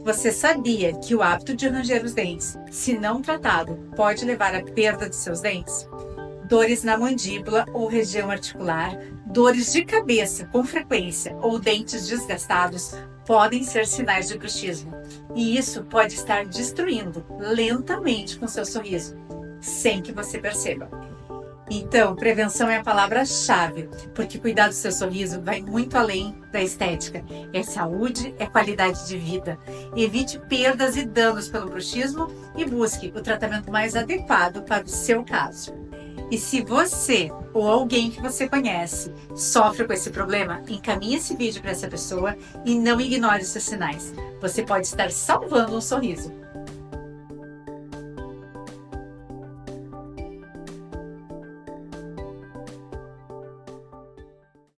Você sabia que o hábito de ranger os dentes, se não tratado, pode levar à perda de seus dentes? Dores na mandíbula ou região articular, dores de cabeça com frequência ou dentes desgastados podem ser sinais de bruxismo. E isso pode estar destruindo lentamente com seu sorriso, sem que você perceba. Então, prevenção é a palavra-chave, porque cuidar do seu sorriso vai muito além da estética. É saúde, é qualidade de vida. Evite perdas e danos pelo bruxismo e busque o tratamento mais adequado para o seu caso. E se você ou alguém que você conhece sofre com esse problema, encaminhe esse vídeo para essa pessoa e não ignore os seus sinais. Você pode estar salvando um sorriso.